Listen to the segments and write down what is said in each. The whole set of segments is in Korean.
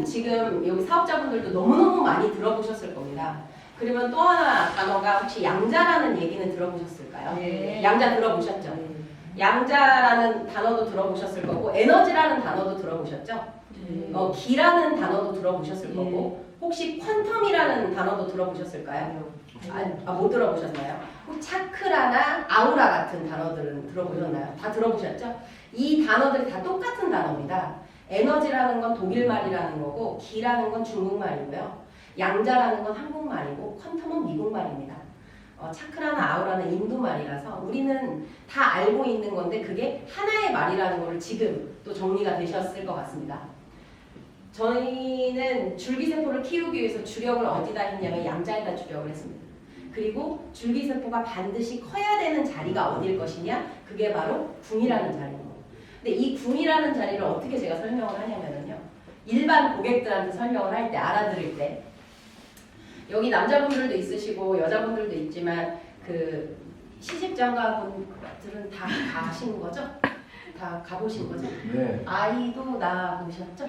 지금 여기 사업자분들도 너무너무 많이 들어보셨을 겁니다. 그러면 또 하나 단어가 혹시 양자라는 얘기는 들어보셨을까요? 네. 양자 들어보셨죠? 양자라는 단어도 들어보셨을 거고 에너지라는 단어도 들어보셨죠? 기라는 단어도 들어보셨을 거고 혹시 퀀텀이라는 단어도 들어보셨을까요? 못 들어보셨나요? 혹 차크라나 아우라 같은 단어들은 들어보셨나요? 다 들어보셨죠? 이 단어들이 다 똑같은 단어입니다. 에너지라는 건 독일말이라는 거고 기라는 건 중국말이고요. 양자라는 건 한국말이고 퀀텀은 미국말입니다. 차크라나 아우라는 인도말이라서 우리는 다 알고 있는 건데 그게 하나의 말이라는 걸 지금 또 정리가 되셨을 것 같습니다. 저희는 줄기세포를 키우기 위해서 주력을 어디다 했냐면 양자에다 주력을 했습니다. 그리고 줄기세포가 반드시 커야 되는 자리가 어디일 것이냐? 그게 바로 궁이라는 자리입니다. 근데 이 궁이라는 자리를 어떻게 제가 설명을 하냐면요. 일반 고객들한테 설명을 할 때, 알아들을 때 여기 남자분들도 있으시고 여자분들도 있지만 그 시집장가분들은 다 가신 거죠? 다 가보신 거죠? 네. 아이도 낳아보셨죠?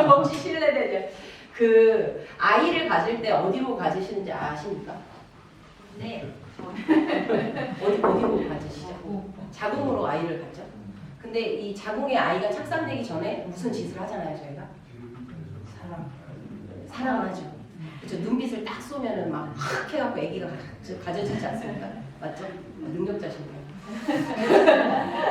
혹시 실례되죠? 그 아이를 가질 때 어디로 가지시는지 아십니까? 네. 어디로 가지시죠? 자궁으로 아이를 갖죠? 근데 이 자궁에 아이가 착상되기 전에 무슨 짓을 하잖아요, 저희가? 사랑을 하죠. 그렇죠? 눈빛을 딱 쏘면은 막 확 해갖고 아기가 가져지지 않습니까? 맞죠? 능력자신가요?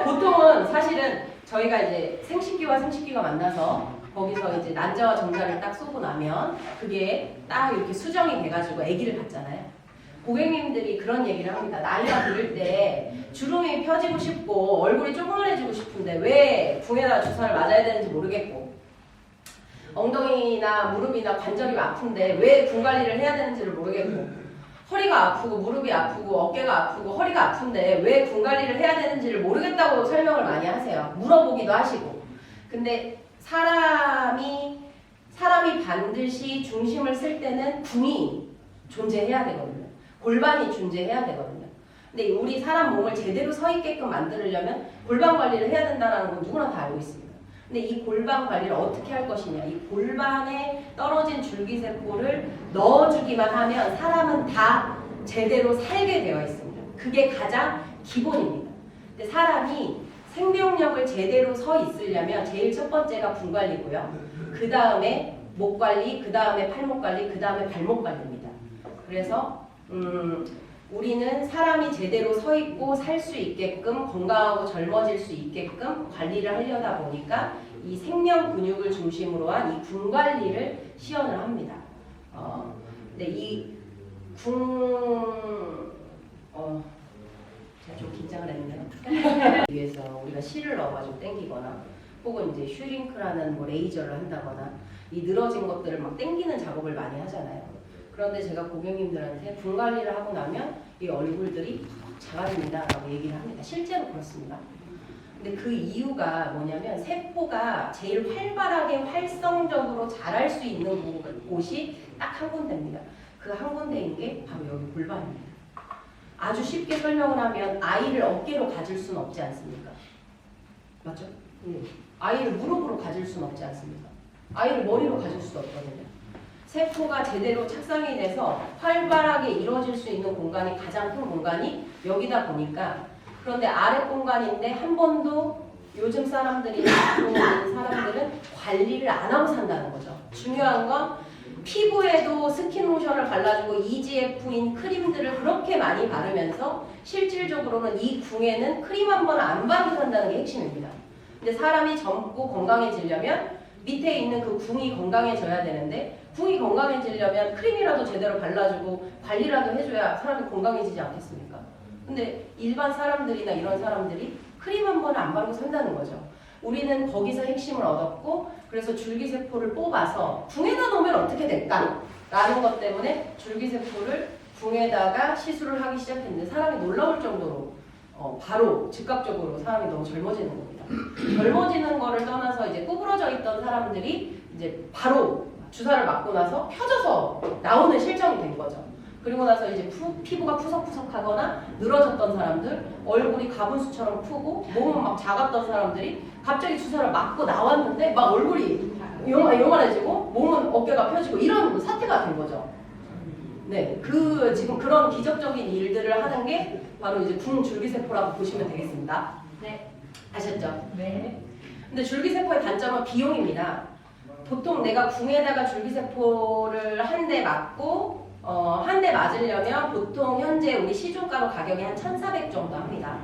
보통은 사실은 저희가 이제 생식기와 생식기가 만나서 거기서 이제 난자와 정자를 딱 쏘고 나면 그게 딱 이렇게 수정이 돼가지고 아기를 갖잖아요. 고객님들이 그런 얘기를 합니다. 나이가 들을 때 주름이 펴지고 싶고 얼굴이 쪼그만해지고 싶은데 왜 궁에다 주사를 맞아야 되는지 모르겠고 엉덩이나 무릎이나 관절이 아픈데 왜 궁 관리를 해야 되는지를 모르겠고 허리가 아프고 무릎이 아프고 어깨가 아프고 허리가 아픈데 왜 궁 관리를 해야 되는지를 모르겠다고 설명을 많이 하세요. 물어보기도 하시고. 근데 사람이 반드시 중심을 쓸 때는 궁이 존재해야 되거든요. 골반이 존재해야 되거든요. 근데 우리 사람 몸을 제대로 서 있게끔 만들려면 골반 관리를 해야 된다는 건 누구나 다 알고 있습니다. 근데 이 골반 관리를 어떻게 할 것이냐. 이 골반에 떨어진 줄기세포를 넣어주기만 하면 사람은 다 제대로 살게 되어 있습니다. 그게 가장 기본입니다. 근데 사람이 생명력을 제대로 서 있으려면 제일 첫 번째가 궁 관리고요. 그 다음에 목 관리, 그 다음에 팔목 관리, 그 다음에 발목 관리입니다. 그래서 우리는 사람이 제대로 서 있고 살 수 있게끔 건강하고 젊어질 수 있게끔 관리를 하려다 보니까 이 생명 근육을 중심으로 한 이 궁 관리를 시연을 합니다. 근데 이 제가 좀 긴장을 했네요. 위해서 우리가 실을 넣어가지고 당기거나 혹은 이제 슈링크라는 뭐 레이저를 한다거나 이 늘어진 것들을 막 당기는 작업을 많이 하잖아요. 그런데 제가 고객님들한테 궁 관리를 하고 나면 이 얼굴들이 작아집니다 라고 얘기를 합니다. 실제로 그렇습니다. 근데 그 이유가 뭐냐면 세포가 제일 활발하게 활성적으로 자랄 수 있는 곳이 딱 한 군데입니다. 그 한 군데인 게 바로 여기 골반입니다. 아주 쉽게 설명을 하면 아이를 어깨로 가질 수는 없지 않습니까? 맞죠? 아이를 무릎으로 가질 수는 없지 않습니까? 아이를 머리로 가질 수도 없거든요. 세포가 제대로 착상이 돼서 활발하게 이루어질 수 있는 공간이 가장 큰 공간이 여기다 보니까 그런데 아랫 공간인데 한 번도 요즘 사람들이 앞으로 있는 사람들은 관리를 안 하고 산다는 거죠. 중요한 건 피부에도 스킨로션을 발라주고 EGF인 크림들을 그렇게 많이 바르면서 실질적으로는 이 궁에는 크림 한 번 안 바르고 산다는 게 핵심입니다. 근데 사람이 젊고 건강해지려면 밑에 있는 그 궁이 건강해져야 되는데 궁이 건강해지려면 크림이라도 제대로 발라주고 관리라도 해줘야 사람이 건강해지지 않겠습니까? 근데 일반 사람들이나 이런 사람들이 크림 한 번을 안 바르고 산다는 거죠. 우리는 거기서 핵심을 얻었고 그래서 줄기세포를 뽑아서 궁에다 놓으면 어떻게 될까? 라는 것 때문에 줄기세포를 궁에다가 시술을 하기 시작했는데 사람이 놀라울 정도로 바로 즉각적으로 사람이 너무 젊어지는 겁니다. 젊어지는 거를 떠나서 이제 구부러져 있던 사람들이 이제 바로 주사를 맞고 나서 펴져서 나오는 실정이 된 거죠. 그리고 나서 이제 피부가 푸석푸석하거나 늘어졌던 사람들, 얼굴이 가분수처럼 크고 몸은 막 작았던 사람들이 갑자기 주사를 맞고 나왔는데 막 얼굴이 요만해지고 몸은 어깨가 펴지고 이런 사태가 된 거죠. 네, 지금 그런 기적적인 일들을 하는 게 바로 이제 궁줄기세포라고 보시면 되겠습니다. 네. 아셨죠? 네. 근데 줄기세포의 단점은 비용입니다. 보통 내가 궁에다가 줄기세포를 한 대 맞고 한 대 맞으려면 보통 현재 우리 시중가로 가격이 한 1,400 정도 합니다.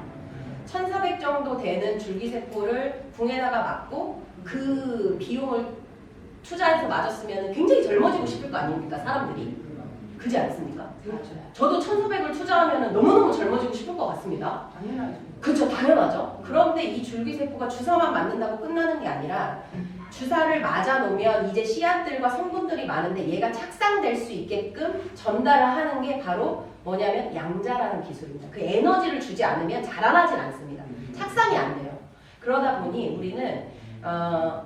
1,400 정도 되는 줄기세포를 궁에다가 맞고 그 비용을 투자해서 맞았으면 굉장히 젊어지고 싶을 거 아닙니까? 사람들이. 그지 않습니까? 맞아요. 저도 1,400을 투자하면 너무너무 젊어지고 싶을 것 같습니다. 당연하죠. 그렇죠, 당연하죠. 그런데 이 줄기세포가 주사만 맞는다고 끝나는 게 아니라 주사를 맞아 놓으면 이제 씨앗들과 성분들이 많은데 얘가 착상될 수 있게끔 전달을 하는 게 바로 뭐냐면 양자라는 기술입니다. 그 에너지를 주지 않으면 자라나진 않습니다. 착상이 안 돼요. 그러다 보니 우리는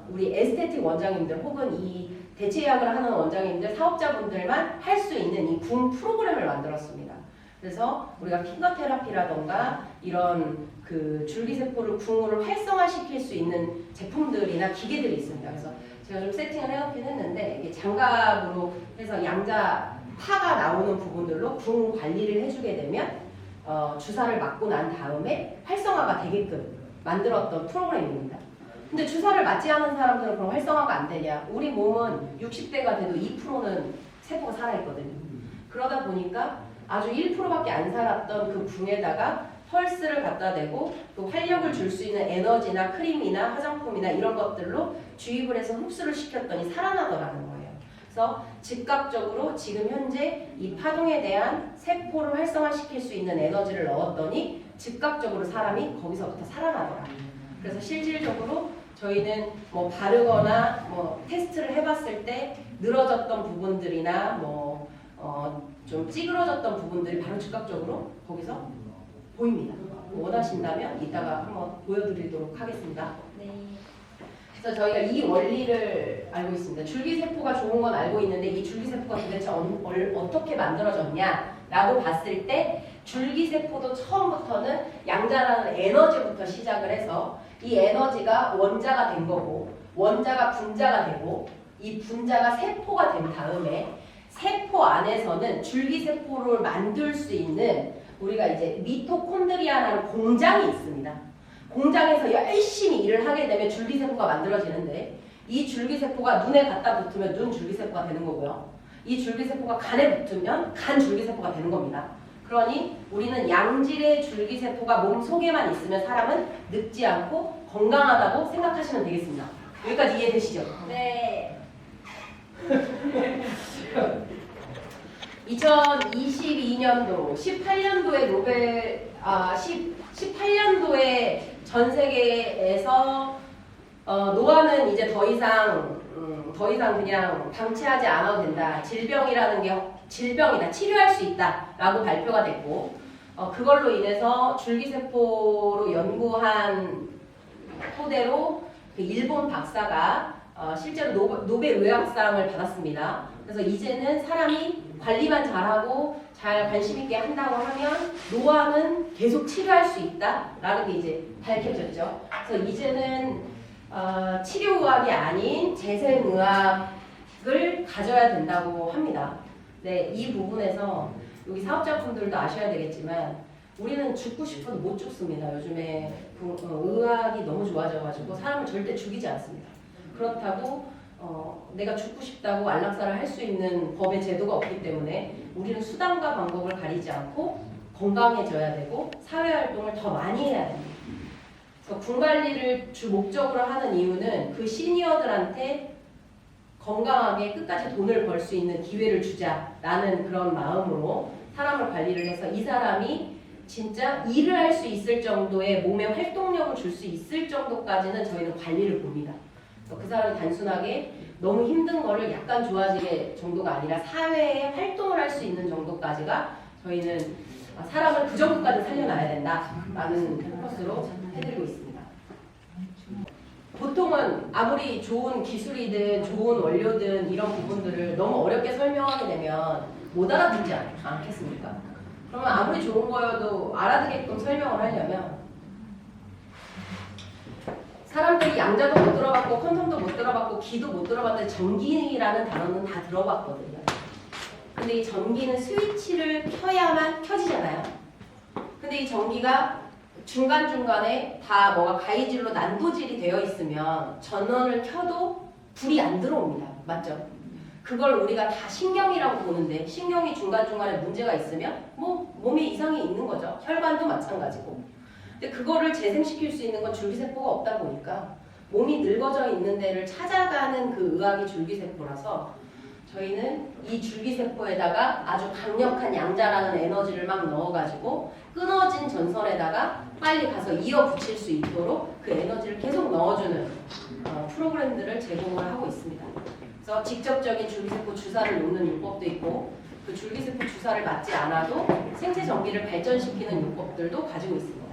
우리 에스테틱 원장님들 혹은 이 대체의학을 하는 원장님들, 사업자분들만 할 수 있는 이 궁 프로그램을 만들었습니다. 그래서 우리가 핑거 테라피라던가 이런 그 줄기세포를 궁으로 활성화시킬 수 있는 제품들이나 기계들이 있습니다. 그래서 제가 좀 세팅을 해놓긴 했는데 이게 장갑으로 해서 양자 파가 나오는 부분들로 궁 관리를 해주게 되면 주사를 맞고 난 다음에 활성화가 되게끔 만들었던 프로그램입니다. 근데 주사를 맞지 않은 사람들은 그럼 활성화가 안 되냐? 우리 몸은 60대가 돼도 2%는 세포가 살아있거든요. 그러다 보니까 아주 1%밖에 안 살았던 그 궁에다가 펄스를 갖다 대고 또 활력을 줄 수 있는 에너지나 크림이나 화장품이나 이런 것들로 주입을 해서 흡수를 시켰더니 살아나더라는 거예요. 그래서 즉각적으로 지금 현재 이 파동에 대한 세포를 활성화시킬 수 있는 에너지를 넣었더니 즉각적으로 사람이 거기서부터 살아나더라. 그래서 실질적으로 저희는 뭐 바르거나 뭐 테스트를 해봤을 때 늘어졌던 부분들이나 좀 찌그러졌던 부분들이 바로 즉각적으로 거기서 보입니다. 원하신다면 이따가 한번 보여드리도록 하겠습니다. 네. 그래서 저희가 이 원리를 알고 있습니다. 줄기세포가 좋은 건 알고 있는데 이 줄기세포가 도대체 어떻게 만들어졌냐라고 봤을 때 줄기세포도 처음부터는 양자라는 에너지부터 시작을 해서 이 에너지가 원자가 된 거고 원자가 분자가 되고 이 분자가 세포가 된 다음에 세포 안에서는 줄기세포를 만들 수 있는 우리가 이제 미토콘드리아라는 공장이 있습니다. 공장에서 열심히 일을 하게 되면 줄기세포가 만들어지는데 이 줄기세포가 눈에 갖다 붙으면 눈 줄기세포가 되는 거고요. 이 줄기세포가 간에 붙으면 간 줄기세포가 되는 겁니다. 그러니 우리는 양질의 줄기세포가 몸속에만 있으면 사람은 늙지 않고 건강하다고 생각하시면 되겠습니다. 여기까지 이해되시죠? 네. 2022년도, 18년도에 18년도에 전 세계에서 노화는 이제 더 이상 그냥 방치하지 않아도 된다. 질병이다. 치료할 수 있다라고 발표가 됐고 그걸로 인해서 줄기세포로 연구한 토대로 그 일본 박사가 실제로 노벨 의학상을 받았습니다. 그래서 이제는 사람이 관리만 잘하고 잘 관심 있게 한다고 하면 노화는 계속 치료할 수 있다라는 게 이제 밝혀졌죠. 그래서 이제는 치료의학이 아닌 재생의학을 가져야 된다고 합니다. 네, 이 부분에서 여기 사업자분들도 아셔야 되겠지만 우리는 죽고 싶어도 못 죽습니다. 요즘에 의학이 너무 좋아져가지고 사람을 절대 죽이지 않습니다. 그렇다고 내가 죽고 싶다고 안락사를 할 수 있는 법의 제도가 없기 때문에 우리는 수단과 방법을 가리지 않고 건강해져야 되고 사회활동을 더 많이 해야 됩니다. 그래서 궁관리를 주 목적으로 하는 이유는 그 시니어들한테 건강하게 끝까지 돈을 벌 수 있는 기회를 주자라는 그런 마음으로 사람을 관리를 해서 이 사람이 진짜 일을 할 수 있을 정도의 몸에 활동력을 줄 수 있을 정도까지는 저희는 관리를 봅니다. 그 사람이 단순하게 너무 힘든 거를 약간 좋아지게 정도가 아니라 사회에 활동을 할 수 있는 정도까지가 저희는 사람을 그 정도까지 살려놔야 된다라는 포커스로 해드리고 있습니다. 보통은 아무리 좋은 기술이든 좋은 원료든 이런 부분들을 너무 어렵게 설명하게 되면 못 알아듣지 않겠습니까? 그러면 아무리 좋은 거여도 알아듣게끔 설명을 하려면 사람들이 양자도 못 들어봤고 퀀텀도 못 들어봤고 기도 못 들어봤는데 전기라는 단어는 다 들어봤거든요. 근데 이 전기는 스위치를 켜야만 켜지잖아요. 근데 이 전기가 중간중간에 다 뭐가 가이질로 난도질이 되어 있으면 전원을 켜도 불이 안 들어옵니다. 맞죠? 그걸 우리가 다 신경이라고 보는데 신경이 중간중간에 문제가 있으면 뭐 몸에 이상이 있는 거죠. 혈관도 마찬가지고. 근데 그거를 재생시킬 수 있는 건 줄기세포가 없다 보니까 몸이 늙어져 있는 데를 찾아가는 그 의학이 줄기세포라서 저희는 이 줄기세포에다가 아주 강력한 양자라는 에너지를 막 넣어가지고 끊어진 전선에다가 빨리 가서 이어붙일 수 있도록 그 에너지를 계속 넣어주는 프로그램들을 제공을 하고 있습니다. 그래서 직접적인 줄기세포 주사를 놓는 요법도 있고 그 줄기세포 주사를 맞지 않아도 생체 전기를 발전시키는 요법들도 가지고 있습니다.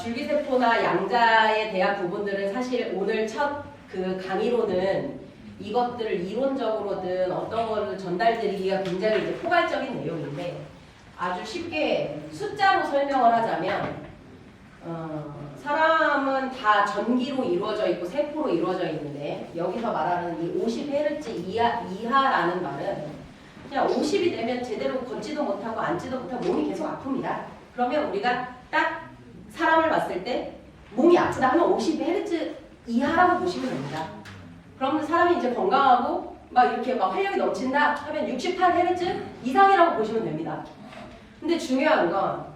줄기세포나 양자에 대한 부분들은 사실 오늘 첫 그 강의로는 이것들을 이론적으로든 어떤 거를 전달드리기가 굉장히 이제 포괄적인 내용인데 아주 쉽게 숫자로 설명을 하자면 사람은 다 전기로 이루어져 있고 세포로 이루어져 있는데 여기서 말하는 이 50Hz 이하라는 말은 그냥 50이 되면 제대로 걷지도 못하고 앉지도 못하고 몸이 계속 아픕니다. 그러면 우리가 딱 사람을 봤을 때 몸이 아프다 하면 50Hz 이하라고 보시면 됩니다. 그러면 사람이 이제 건강하고 막 이렇게 막 활력이 넘친다 하면 68Hz 이상이라고 보시면 됩니다. 근데 중요한 건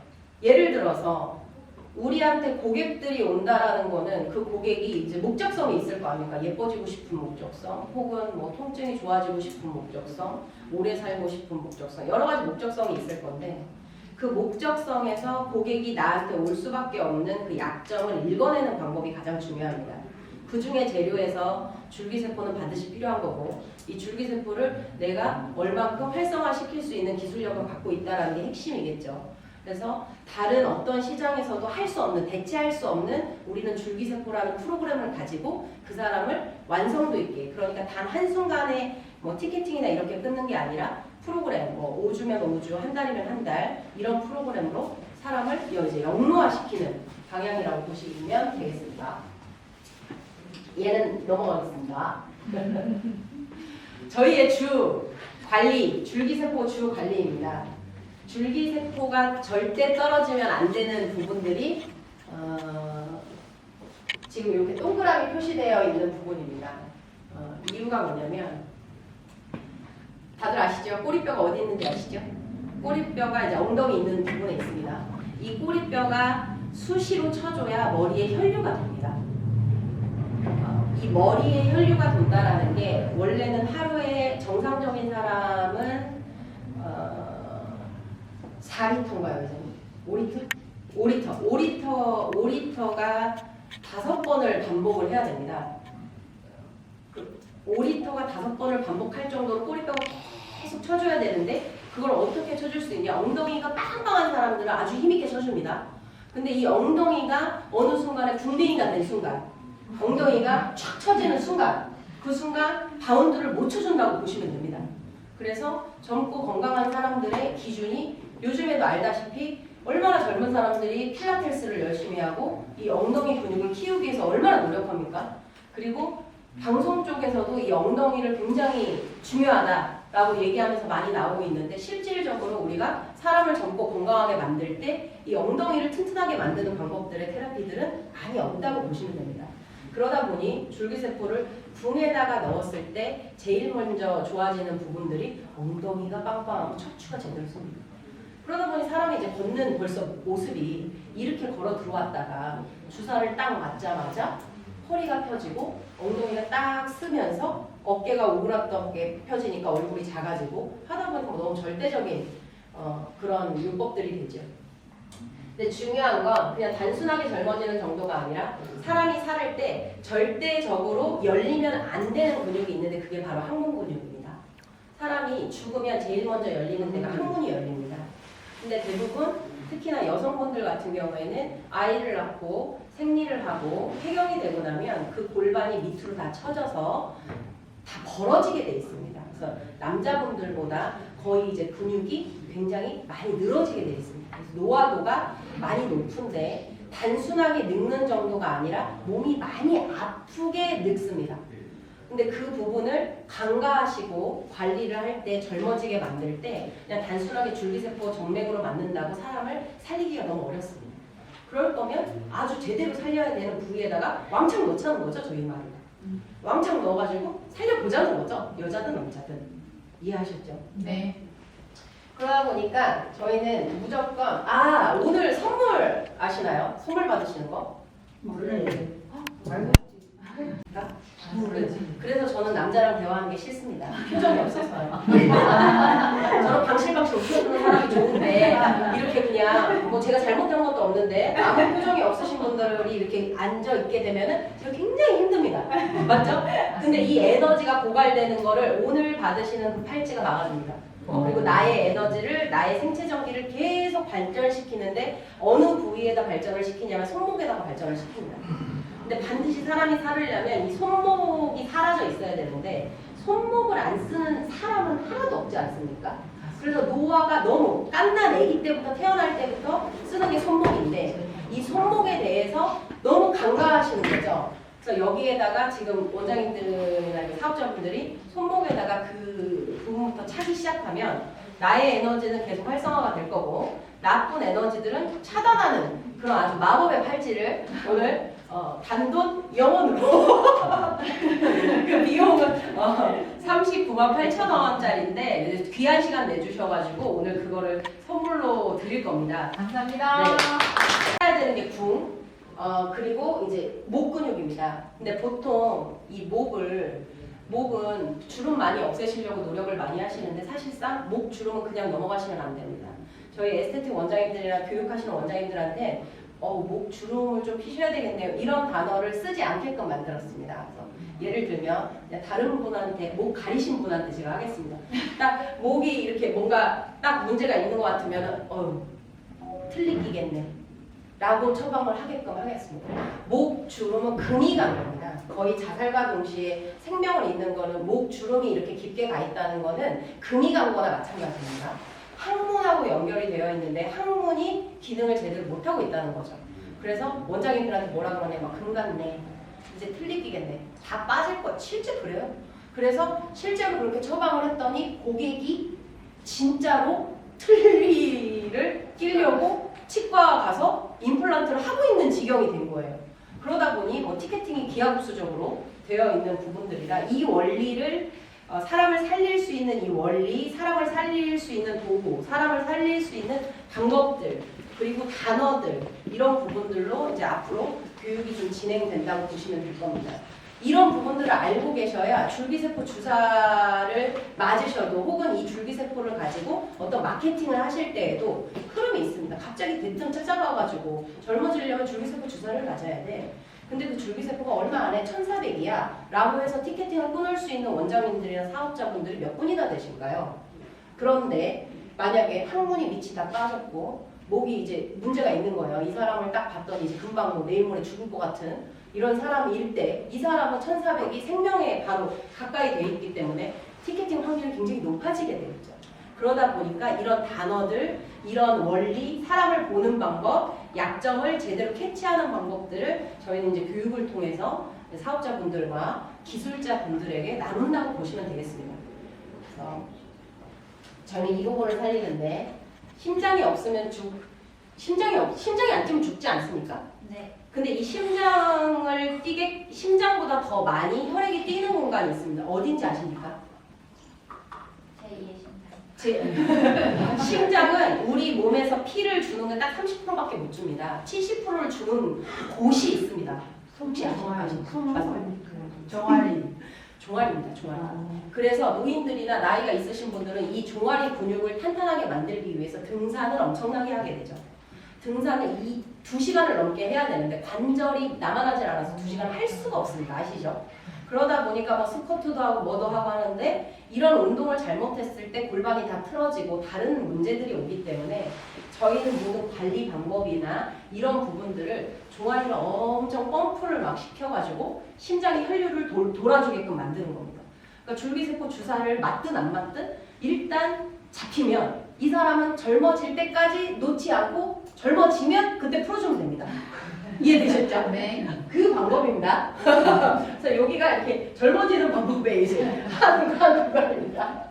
예를 들어서 우리한테 고객들이 온다라는 거는 그 고객이 이제 목적성이 있을 거 아닙니까? 예뻐지고 싶은 목적성, 혹은 뭐 통증이 좋아지고 싶은 목적성, 오래 살고 싶은 목적성, 여러 가지 목적성이 있을 건데 그 목적성에서 고객이 나한테 올 수밖에 없는 그 약점을 읽어내는 방법이 가장 중요합니다. 그 중에 재료에서 줄기세포는 반드시 필요한 거고 이 줄기세포를 내가 얼만큼 활성화시킬 수 있는 기술력을 갖고 있다는 게 핵심이겠죠. 그래서 다른 어떤 시장에서도 할 수 없는, 대체할 수 없는 우리는 줄기세포라는 프로그램을 가지고 그 사람을 완성도 있게, 그러니까 단 한순간에 뭐 티켓팅이나 이렇게 끊는 게 아니라 프로그램, 뭐 5주면 5주, 한 달이면 한 달 이런 프로그램으로 사람을 이제 영로화시키는 방향이라고 보시면 되겠습니다. 얘는 넘어가겠습니다. 저희의 주 관리, 줄기세포 주 관리입니다. 줄기세포가 절대 떨어지면 안 되는 부분들이 지금 이렇게 동그라미 표시되어 있는 부분입니다. 이유가 뭐냐면 다들 아시죠? 꼬리뼈가 어디 있는지 아시죠? 꼬리뼈가 이제 엉덩이 있는 부분에 있습니다. 이 꼬리뼈가 수시로 쳐줘야 머리에 혈류가 됩니다. 이 머리에 혈류가 돈다라는 게 원래는 하루에 정상적인 사람은 4리터인가요? 5리터? 5리터가 5번을 반복을 해야 됩니다. 5리터가 5번을 반복할 정도로 꼬리뼈가 계속 쳐줘야 되는데 그걸 어떻게 쳐줄 수 있냐? 엉덩이가 빵빵한 사람들은 아주 힘있게 쳐줍니다. 근데 이 엉덩이가 어느 순간에 군뱅이가 된 순간 엉덩이가 촥 쳐지는 순간 그 순간 바운드를 못 쳐준다고 보시면 됩니다. 그래서 젊고 건강한 사람들의 기준이 요즘에도 알다시피 얼마나 젊은 사람들이 필라테스를 열심히 하고 이 엉덩이 근육을 키우기 위해서 얼마나 노력합니까? 그리고 방송 쪽에서도 이 엉덩이를 굉장히 중요하다라고 얘기하면서 많이 나오고 있는데 실질적으로 우리가 사람을 젊고 건강하게 만들 때 이 엉덩이를 튼튼하게 만드는 방법들의 테라피들은 많이 없다고 보시면 됩니다. 그러다 보니 줄기세포를 붕에다가 넣었을 때 제일 먼저 좋아지는 부분들이 엉덩이가 빵빵하고 척추가 제대로 씁니다. 그러다 보니 사람이 이제 걷는 벌써 모습이 이렇게 걸어 들어왔다가 주사를 딱 맞자마자 허리가 펴지고 엉덩이가 딱 쓰면서 어깨가 오그라뜨게 펴지니까 얼굴이 작아지고 하다 보니까 너무 절대적인 그런 요법들이 되죠. 근데 중요한 건 그냥 단순하게 젊어지는 정도가 아니라 사람이 살을 때 절대적으로 열리면 안 되는 근육이 있는데 그게 바로 항문 근육입니다. 사람이 죽으면 제일 먼저 열리는 데가 항문이 열립니다. 근데 대부분 특히나 여성분들 같은 경우에는 아이를 낳고 생리를 하고 폐경이 되고 나면 그 골반이 밑으로 다 처져서 다 벌어지게 돼 있습니다. 그래서 남자분들보다 거의 이제 근육이 굉장히 많이 늘어지게 되어 있습니다. 그래서 노화도가 많이 높은데 단순하게 늙는 정도가 아니라 몸이 많이 아프게 늙습니다. 근데 그 부분을 간과하시고 관리를 할 때 젊어지게 만들 때 그냥 단순하게 줄기세포 정맥으로 만든다고 사람을 살리기가 너무 어렵습니다. 그럴 거면 아주 제대로 살려야 되는 부위에다가 왕창 넣자는 거죠, 저희 말은. 왕창 넣어가지고 살려보자는 거죠, 여자든 남자든. 이해하셨죠? 네. 그러다 보니까 저희는 무조건 오늘 선물 아시나요? 선물 받으시는 거? 몰라요. 알고 그래서 저는 남자랑 대화하는 게 싫습니다. 표정이 없어서요. 저는 방실방실 웃겨주는 사람이 좋은데 이렇게 그냥 뭐 제가 잘못한 것도 없는데 아무 표정이 없으신 분들이 이렇게 앉아 있게 되면은 제가 굉장히 힘듭니다. 맞죠? 근데 이 에너지가 고갈되는 거를 오늘 받으시는 그 팔찌가 막아줍니다. 그리고 나의 에너지를, 나의 생체 전기를 계속 발전시키는데 어느 부위에다 발전을 시키냐면 손목에다가 발전을 시킵니다. 근데 반드시 사람이 살으려면 이 손목이 사라져 있어야 되는데 손목을 안 쓰는 사람은 하나도 없지 않습니까? 그래서 노화가 너무 깐난 아기 때부터 태어날 때부터 쓰는 게 손목인데 이 손목에 대해서 너무 간과하시는 거죠. 그래서 여기에다가 지금 원장님들이나 사업자분들이 손목에다가 그 부분부터 차기 시작하면 나의 에너지는 계속 활성화가 될 거고 나쁜 에너지들은 차단하는 그런 아주 마법의 팔찌를 오늘 단돈 0원으로 그 비용은 39만 8천 원짜리인데 귀한 시간 내주셔가지고 오늘 그거를 선물로 드릴 겁니다. 감사합니다. 네. 해야 되는 게 궁, 그리고 이제 목 근육입니다. 근데 보통 이 목은 주름 많이 없애시려고 노력을 많이 하시는데 사실상 목 주름은 그냥 넘어가시면 안 됩니다. 저희 에스테틱 원장님들이나 교육하시는 원장님들한테 목 주름을 좀 피셔야 되겠네요. 이런 단어를 쓰지 않게끔 만들었습니다. 그래서 예를 들면 다른 분한테 목 가리신 분한테 제가 하겠습니다. 딱 목이 이렇게 뭔가 딱 문제가 있는 것 같으면 틀리기겠네 라고 처방을 하게끔 하겠습니다. 목 주름은 금이 간 겁니다. 거의 자살과 동시에 생명을 잇는 거는 목 주름이 이렇게 깊게 가 있다는 거는 금이 간 거나 마찬가지입니다. 항문하고 연결이 되어 있는데 항문이 기능을 제대로 못하고 있다는 거죠. 그래서 원장님들한테 뭐라 그러냐, 막 금 같네, 이제 틀리기겠네, 다 빠질 거. 실제 그래요. 그래서 실제로 그렇게 처방을 했더니 고객이 진짜로 틀니를 끼려고 치과 가서 임플란트를 하고 있는 지경이 된 거예요. 그러다 보니 티켓팅이 기하급수적으로 되어 있는 부분들이라 이 원리를 사람을 살릴 수 있는 이 원리, 사람을 살릴 수 있는 도구, 사람을 살릴 수 있는 방법들, 그리고 단어들, 이런 부분들로 이제 앞으로 교육이 좀 진행된다고 보시면 될 겁니다. 이런 부분들을 알고 계셔야 줄기세포 주사를 맞으셔도 혹은 이 줄기세포를 가지고 어떤 마케팅을 하실 때에도 흐름이 있습니다. 갑자기 대뜸 찾아가가지고 젊어지려면 줄기세포 주사를 맞아야 돼. 근데 그 줄기세포가 얼마 안에 1400이야 라고 해서 티켓팅을 끊을 수 있는 원장님들이나 사업자분들이 몇 분이나 되신가요? 그런데 만약에 항문이 밑이 다 빠졌고 목이 이제 문제가 있는 거예요. 이 사람을 딱 봤더니 이제 금방 뭐 내일 모레 죽을 것 같은 이런 사람일 때 이 사람은 1400이 생명에 바로 가까이 돼 있기 때문에 티켓팅 확률이 굉장히 높아지게 되겠죠. 그러다 보니까 이런 단어들, 이런 원리, 사람을 보는 방법, 약점을 제대로 캐치하는 방법들을 저희는 이제 교육을 통해서 사업자분들과 기술자분들에게 나눈다고 보시면 되겠습니다. 그래서 저는 이 부분을 살리는데 심장이 없으면 심장이 안 뛰면 죽지 않습니까? 네. 근데 이 심장보다 더 많이 혈액이 뛰는 공간이 있습니다. 어딘지 아십니까? 제2의 심장은 우리 몸에서 피를 주는 게 딱 30%밖에 못 줍니다. 70%를 주는 곳이 있습니다. 혹시 아십니까? 종아리입니다. 종아리. 그래서 노인들이나 나이가 있으신 분들은 이 종아리 근육을 탄탄하게 만들기 위해서 등산을 엄청나게 하게 되죠. 등산을 2시간을 넘게 해야 되는데 관절이 남아나질 않아서 2시간 할 수가 없습니다. 아시죠? 그러다 보니까 뭐 스쿼트도 하고 뭐도 하고 하는데 이런 운동을 잘못했을 때 골반이 다 틀어지고 다른 문제들이 오기 때문에 저희는 모든 관리 방법이나 이런 부분들을 종아리를 엄청 펌프를 막 시켜가지고 심장의 혈류를 돌아주게끔 만드는 겁니다. 그러니까 줄기세포 주사를 맞든 안 맞든 일단 잡히면 이 사람은 젊어질 때까지 놓지 않고 젊어지면 그때 풀어주면 됩니다. 이해되셨죠? 네. 그 방법입니다. 그래서 여기가 이렇게 젊어지는 방법에 이제 하는 거입니다.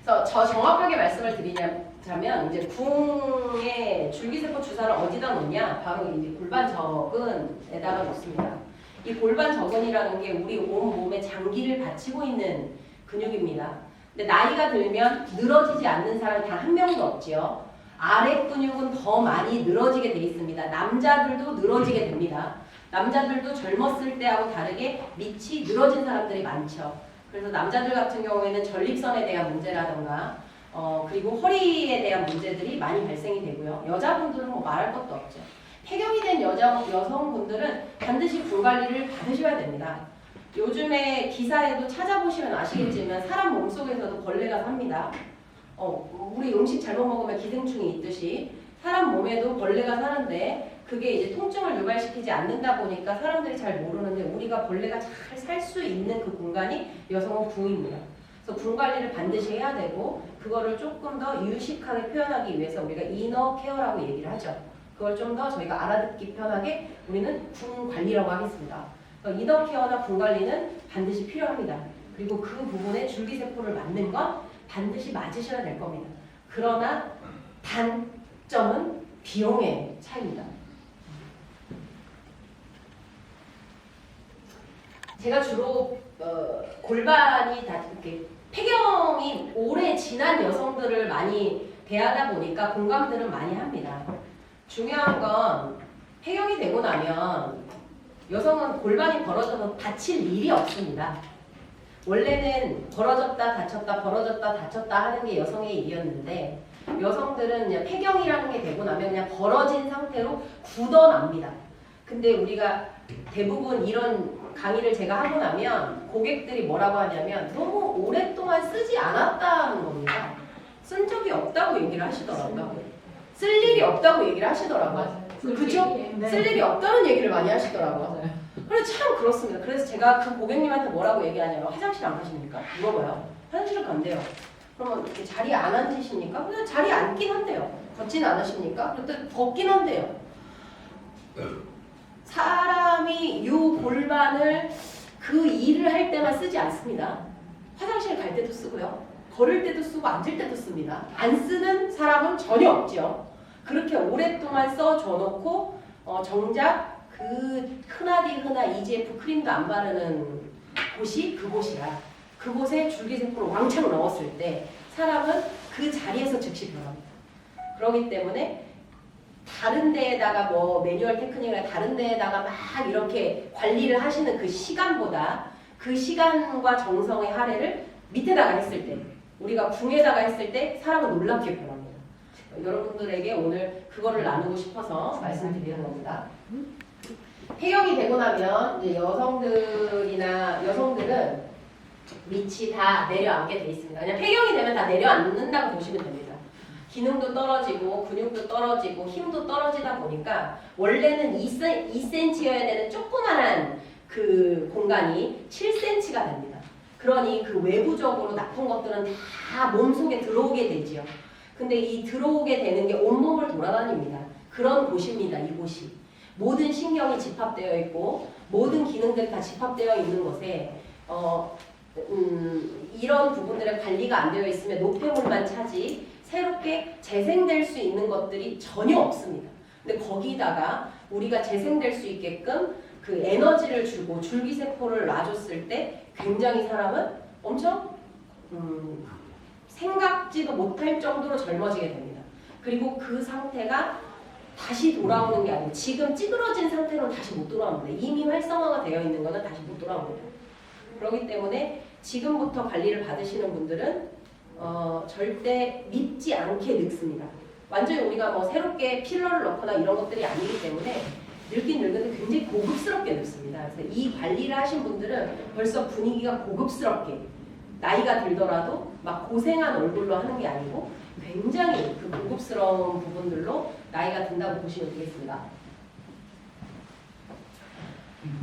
그래서 저 정확하게 말씀을 드리자면 이제 궁의 줄기세포 주사를 어디다 놓냐? 바로 이제 골반 저근에다가 놓습니다. 이 골반 저근이라는 게 우리 온 몸에 장기를 받치고 있는 근육입니다. 근데 나이가 들면 늘어지지 않는 사람이 단 한 명도 없지요. 아래 근육은 더 많이 늘어지게 돼 있습니다. 남자들도 늘어지게 됩니다. 남자들도 젊었을 때하고 다르게 밑이 늘어진 사람들이 많죠. 그래서 남자들 같은 경우에는 전립선에 대한 문제라던가 그리고 허리에 대한 문제들이 많이 발생이 되고요. 여자분들은 뭐 말할 것도 없죠. 폐경이 된 여성분들은 반드시 군 관리를 받으셔야 됩니다. 요즘에 기사에도 찾아보시면 아시겠지만 사람 몸속에서도 벌레가 삽니다. 우리 음식 잘못 먹으면 기생충이 있듯이 사람 몸에도 벌레가 사는데 그게 이제 통증을 유발시키지 않는다 보니까 사람들이 잘 모르는데 우리가 벌레가 잘 살 수 있는 그 공간이 여성은 궁입니다. 그래서 궁 관리를 반드시 해야 되고 그거를 조금 더 유식하게 표현하기 위해서 우리가 이너 케어라고 얘기를 하죠. 그걸 좀 더 저희가 알아듣기 편하게 우리는 궁 관리라고 하겠습니다. 이너 케어나 궁 관리는 반드시 필요합니다. 그리고 그 부분에 줄기세포를 맞는 건 반드시 맞으셔야 될 겁니다. 그러나 단점은 비용의 차이입니다. 제가 주로 골반이 다 이렇게 폐경이 오래 지난 여성들을 많이 대하다 보니까 공감들은 많이 합니다. 중요한 건 폐경이 되고 나면 여성은 골반이 벌어져서 다칠 일이 없습니다. 원래는 벌어졌다 다쳤다 벌어졌다 다쳤다 하는 게 여성의 일이었는데 여성들은 그냥 폐경이라는 게 되고 나면 그냥 벌어진 상태로 굳어납니다. 근데 우리가 대부분 이런 강의를 제가 하고 나면 고객들이 뭐라고 하냐면 너무 오랫동안 쓰지 않았다는 겁니다. 쓴 적이 없다고 얘기를 하시더라고요. 쓸 일이 없다고 얘기를 하시더라고요. 그죠? 네. 쓸 일이 없다는 얘기를 많이 하시더라고요. 그래 참 그렇습니다. 그래서 제가 그 고객님한테 뭐라고 얘기하냐면 화장실 안 가십니까? 물어봐요. 화장실을 간대요. 그러면 이렇게 자리에 안 앉으십니까? 그냥 자리에 앉긴 한대요. 걷지는 않으십니까? 그때 걷긴 한대요. 사람이 요 골반을 그 일을 할 때만 쓰지 않습니다. 화장실 갈 때도 쓰고요. 걸을 때도 쓰고 앉을 때도 씁니다. 안 쓰는 사람은 전혀 없죠. 그렇게 오랫동안 써줘놓고 정작 그 흔하디흔하 EGF 크림도 안 바르는 곳이 그곳이라 그곳에 줄기세포를 왕창 넣었을 때 사람은 그 자리에서 즉시 변합니다. 그렇기 때문에 다른 데에다가 뭐 매뉴얼 테크닉이나 다른 데에다가 막 이렇게 관리를 하시는 그 시간보다 그 시간과 정성의 할애를 밑에다가 했을 때 우리가 궁에다가 했을 때 사람은 놀랍게 변합니다. 여러분들에게 오늘 그거를 나누고 싶어서 말씀드리는 겁니다. 폐경이 되고 나면 이제 여성들은 밑이 다 내려앉게 돼 있습니다. 그냥 폐경이 되면 다 내려앉는다고 보시면 됩니다. 기능도 떨어지고 근육도 떨어지고 힘도 떨어지다 보니까 원래는 2cm여야 되는 조그만한 그 공간이 7cm가 됩니다. 그러니 그 외부적으로 나쁜 것들은 다 몸속에 들어오게 되지요. 근데 이 들어오게 되는 게 온몸을 돌아다닙니다. 그런 곳입니다. 이곳이. 모든 신경이 집합되어 있고 모든 기능들이 다 집합되어 있는 곳에 이런 부분들의 관리가 안 되어 있으면 노폐물만 차지 새롭게 재생될 수 있는 것들이 전혀 없습니다. 근데 거기다가 우리가 재생될 수 있게끔 그 에너지를 주고 줄기세포를 놔줬을 때 굉장히 사람은 엄청 생각지도 못할 정도로 젊어지게 됩니다. 그리고 그 상태가 다시 돌아오는 게 아니고 지금 찌그러진 상태로 다시 못 돌아옵니다. 이미 활성화가 되어 있는 거는 다시 못 돌아옵니다. 그렇기 때문에 지금부터 관리를 받으시는 분들은 절대 밉지 않게 늙습니다. 완전히 우리가 뭐 새롭게 필러를 넣거나 이런 것들이 아니기 때문에 늙긴 늙은데 굉장히 고급스럽게 늙습니다. 그래서 이 관리를 하신 분들은 벌써 분위기가 고급스럽게 나이가 들더라도 막 고생한 얼굴로 하는 게 아니고 굉장히 그 고급스러운 부분들로 나이가 든다고 보시면 되겠습니다.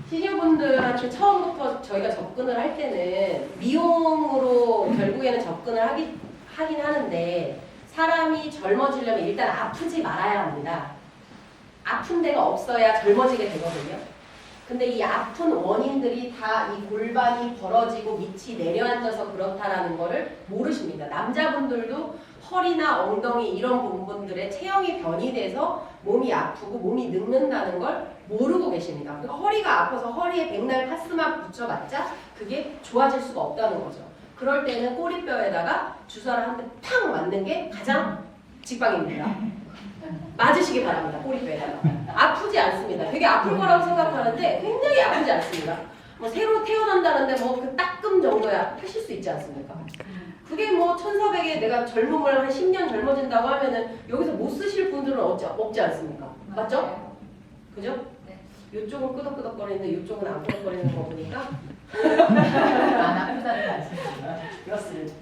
시니어분들한테 처음부터 저희가 접근을 할 때는 미용으로 결국에는 접근을 하긴 하는데 사람이 젊어지려면 일단 아프지 말아야 합니다. 아픈 데가 없어야 젊어지게 되거든요. 근데 이 아픈 원인들이 다 이 골반이 벌어지고 밑이 내려앉아서 그렇다라는 거를 모르십니다. 남자분들도 허리나 엉덩이 이런 부분들의 체형이 변이 돼서 몸이 아프고 몸이 늙는다는 걸 모르고 계십니다. 그러니까 허리가 아파서 허리에 백날 파스만 붙여봤자 그게 좋아질 수가 없다는 거죠. 그럴 때는 꼬리뼈에다가 주사를 한 대 팍 맞는 게 가장 직방입니다. 맞으시기 바랍니다. 꼬리뼈에다가. 아프지 않습니다. 되게 아플 거라고 생각하는데 굉장히 아프지 않습니다. 뭐 새로 태어난다는데 뭐 그 따끔 정도야 하실 수 있지 않습니까? 그게 뭐 1400에 내가 젊음을 한 10년 젊어진다고 하면은 여기서 못 쓰실 분들은 없지 않습니까? 맞죠? 그죠? 이쪽은 끄덕끄덕거리는데 이쪽은 안 끄덕거리는 거 보니까 안 아프다는 말씀이죠. 그렇습니다.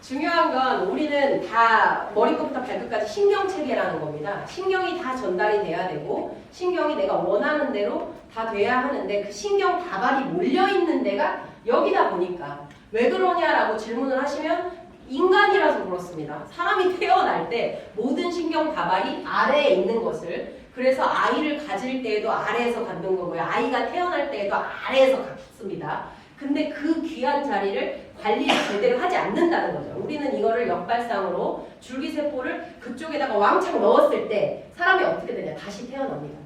중요한 건 우리는 다 머리끝부터 발끝까지 신경체계라는 겁니다. 신경이 다 전달이 돼야 되고 신경이 내가 원하는 대로 다 돼야 하는데 그 신경 다발이 몰려있는 데가 여기다 보니까 왜 그러냐라고 질문을 하시면 인간이라서 그렇습니다. 사람이 태어날 때 모든 신경 다발이 아래에 있는 것을 그래서 아이를 가질 때에도 아래에서 갖는 거고요. 아이가 태어날 때에도 아래에서 갖습니다. 근데 그 귀한 자리를 관리를 제대로 하지 않는다는 거죠. 우리는 이거를 역발상으로 줄기세포를 그쪽에다가 왕창 넣었을 때 사람이 어떻게 되냐? 다시 태어납니다.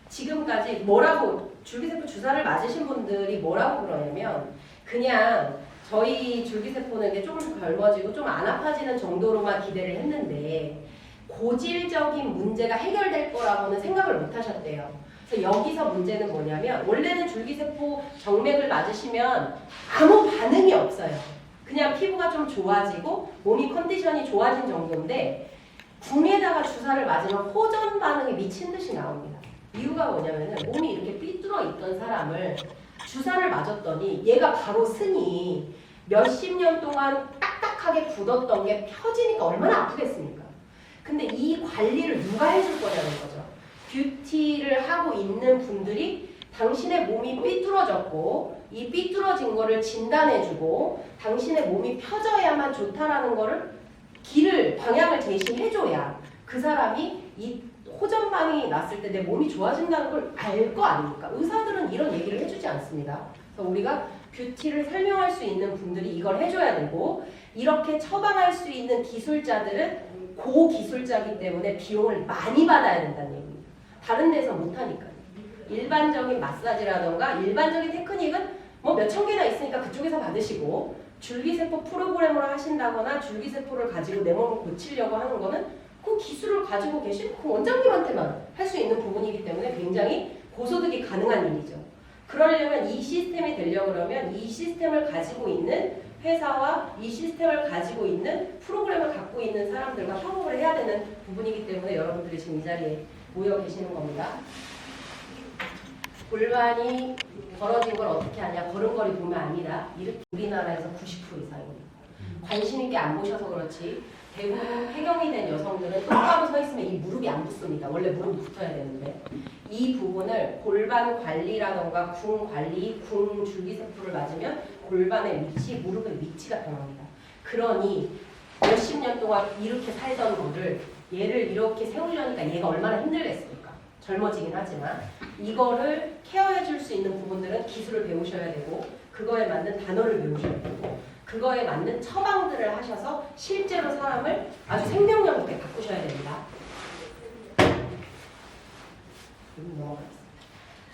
지금까지 뭐라고 줄기세포 주사를 맞으신 분들이 뭐라고 그러냐면 그냥 저희 줄기세포는 이게 조금씩 젊어지고 좀 안 아파지는 정도로만 기대를 했는데 고질적인 문제가 해결될 거라고는 생각을 못 하셨대요. 그래서 여기서 문제는 뭐냐면 원래는 줄기세포 정맥을 맞으시면 아무 반응이 없어요. 그냥 피부가 좀 좋아지고 몸이 컨디션이 좋아진 정도인데 궁에다가 주사를 맞으면 호전 반응이 미친 듯이 나옵니다. 이유가 뭐냐면은 몸이 이렇게 삐뚤어 있던 사람을 주사를 맞았더니 얘가 바로 스니 몇십 년 동안 딱딱하게 굳었던 게 펴지니까 얼마나 아프겠습니까? 근데 이 관리를 누가 해줄 거냐는 거죠. 뷰티를 하고 있는 분들이 당신의 몸이 삐뚤어졌고 이 삐뚤어진 거를 진단해주고 당신의 몸이 펴져야만 좋다라는 거를 방향을 제시해줘야 그 사람이 이 호전 반응이 났을 때 내 몸이 좋아진다는 걸 알 거 아닙니까? 의사들은 이런 얘기를 해주지 않습니다. 그래서 우리가 뷰티를 설명할 수 있는 분들이 이걸 해줘야 되고 이렇게 처방할 수 있는 기술자들은 고기술자이기 때문에 비용을 많이 받아야 된다는 얘기입니다. 다른 데서 못하니까요. 일반적인 마사지라던가 일반적인 테크닉은 뭐 몇천 개나 있으니까 그쪽에서 받으시고 줄기세포 프로그램으로 하신다거나 줄기세포를 가지고 내 몸을 고치려고 하는 거는 그 기술을 가지고 계신 그 원장님한테만 할 수 있는 부분이기 때문에 굉장히 고소득이 가능한 일이죠. 그러려면 이 시스템이 되려고 그러면 이 시스템을 가지고 있는 회사와 이 시스템을 가지고 있는 프로그램을 갖고 있는 사람들과 협업을 해야 되는 부분이기 때문에 여러분들이 지금 이 자리에 모여 계시는 겁니다. 골반이 벌어진 걸 어떻게 하냐? 걸음걸이 보면 아니라 이렇게 우리나라에서 90% 이상입니다. 관심 있게 안 보셔서 그렇지 대부분 폐경이 된 여성들은 똑바로 서 있으면 이 무릎이 안 붙습니다. 원래 무릎이 붙어야 되는데 이 부분을 골반 관리라던가 궁 관리, 궁 줄기세포를 맞으면 골반의 위치, 무릎의 위치가 변합니다. 그러니 몇십 년 동안 이렇게 살던 거를 얘를 이렇게 세우려니까 얘가 얼마나 힘들겠습니까? 젊어지긴 하지만 이거를 케어해 줄 수 있는 부분들은 기술을 배우셔야 되고 그거에 맞는 단어를 배우셔야 되고 그거에 맞는 처방들을 하셔서 실제로 사람을 아주 생명력 있게 바꾸셔야 됩니다.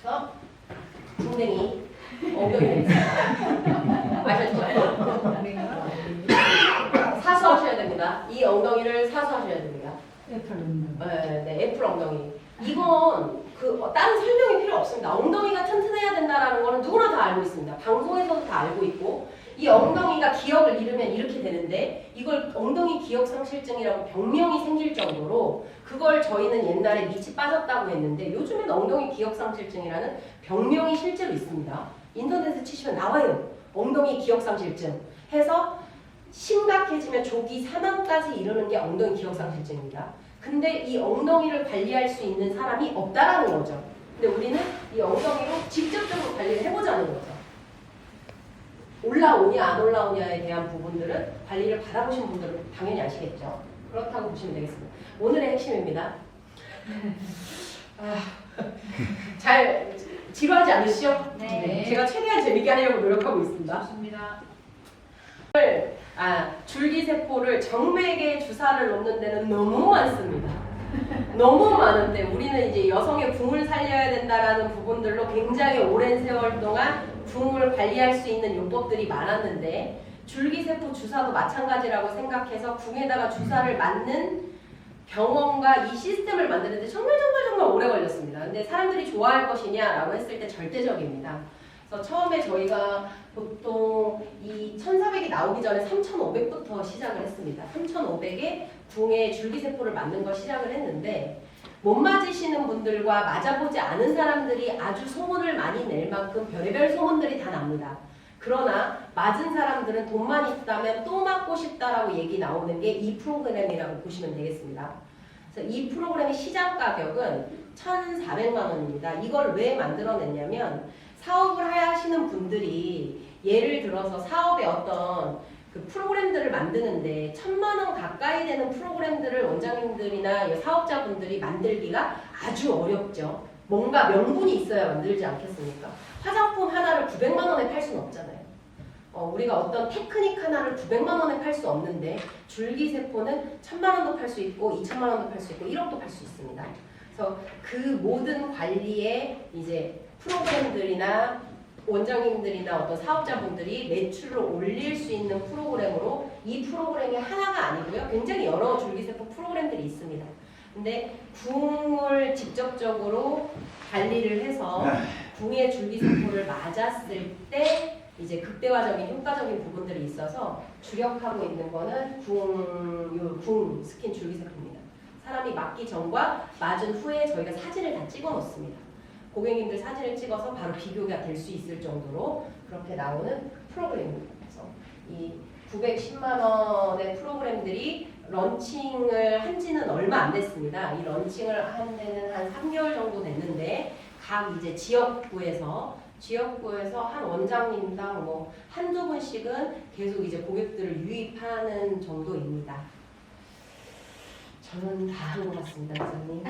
그래서 궁뎅이 엉덩이를 있습니다. 아셨죠? 사수하셔야 됩니다. 이 엉덩이를 사수하셔야 됩니다. 애플 엉덩이. 이건 다른 설명이 필요 없습니다. 엉덩이가 튼튼해야 된다는 거는 누구나 다 알고 있습니다. 방송에서도 다 알고 있고 이 엉덩이가 기억을 잃으면 이렇게 되는데 이걸 엉덩이 기억상실증이라고 병명이 생길 정도로 그걸 저희는 옛날에 밑이 빠졌다고 했는데 요즘엔 엉덩이 기억상실증이라는 병명이 실제로 있습니다. 인터넷에 치시면 나와요. 엉덩이 기억상실증 해서 심각해지면 조기 사망까지 이르는 게 엉덩이 기억상실증입니다. 근데 이 엉덩이를 관리할 수 있는 사람이 없다라는 거죠. 근데 근데 우리는 이 엉덩이로 직접적으로 관리를 해보자는 거죠. 올라오냐 안 올라오냐에 대한 부분들은 관리를 받아보신 분들은 당연히 아시겠죠. 그렇다고 보시면 되겠습니다. 오늘의 핵심입니다. 잘 지루하지 않으시죠? 네. 제가 최대한 재밌게 하려고 노력하고 있습니다. 좋습니다. 줄기세포를 정맥에 주사를 놓는 데는 너무 많습니다. 너무 많은데 우리는 이제 여성의 궁을 살려야 된다라는 부분들로 굉장히 오랜 세월 동안 궁을 관리할 수 있는 요법들이 많았는데 줄기세포 주사도 마찬가지라고 생각해서 궁에다가 주사를 맞는 병원과 이 시스템을 만드는데 정말 오래 걸렸습니다. 근데 사람들이 좋아할 것이냐라고 했을 때 절대적입니다. 그래서 처음에 저희가 보통 이 1400이 나오기 전에 3500부터 시작을 했습니다. 3500에 궁에 줄기세포를 맞는 걸 시작을 했는데 못 맞으시는 분들과 맞아보지 않은 사람들이 아주 소문을 많이 낼 만큼 별의별 소문들이 다 납니다. 그러나 맞은 사람들은 돈만 있다면 또 맞고 싶다라고 얘기 나오는 게 이 프로그램이라고 보시면 되겠습니다. 그래서 이 프로그램의 시작 가격은 1,400만 원입니다. 이걸 왜 만들어냈냐면 사업을 하시는 분들이 예를 들어서 사업의 어떤 그 프로그램들을 만드는데 1,000만 원 가까이 되는 프로그램들을 원장님들이나 사업자분들이 만들기가 아주 어렵죠. 뭔가 명분이 있어야 만들지 않겠습니까? 화장품 하나를 900만 원에 팔 수는 없잖아요. 우리가 어떤 테크닉 하나를 900만 원에 팔 수 없는데 줄기세포는 1,000만 원도 팔 수 있고 2,000만 원도 팔 수 있고 1억도 팔 수 있습니다. 그래서 그 모든 관리에 이제 프로그램들이나 원장님들이나 어떤 사업자분들이 매출을 올릴 수 있는 프로그램으로 이 프로그램이 하나가 아니고요. 굉장히 여러 줄기세포 프로그램들이 있습니다. 근데 궁을 직접적으로 관리를 해서 궁의 줄기세포를 맞았을 때 이제 극대화적인 효과적인 부분들이 있어서 주력하고 있는 거는 궁 스킨 줄기세포입니다. 사람이 맞기 전과 맞은 후에 저희가 사진을 다 찍어 놓습니다. 고객님들 사진을 찍어서 바로 비교가 될 수 있을 정도로 그렇게 나오는 프로그램입니다. 그래서 이 910만 원의 프로그램들이 런칭을 한 지는 얼마 안 됐습니다. 이 런칭을 한 데는 한 3개월 정도 됐는데 각 이제 지역구에서 한 원장님당 뭐 한두 분씩은 계속 이제 고객들을 유입하는 정도입니다. 저는 다 한 것 같습니다, 기자님.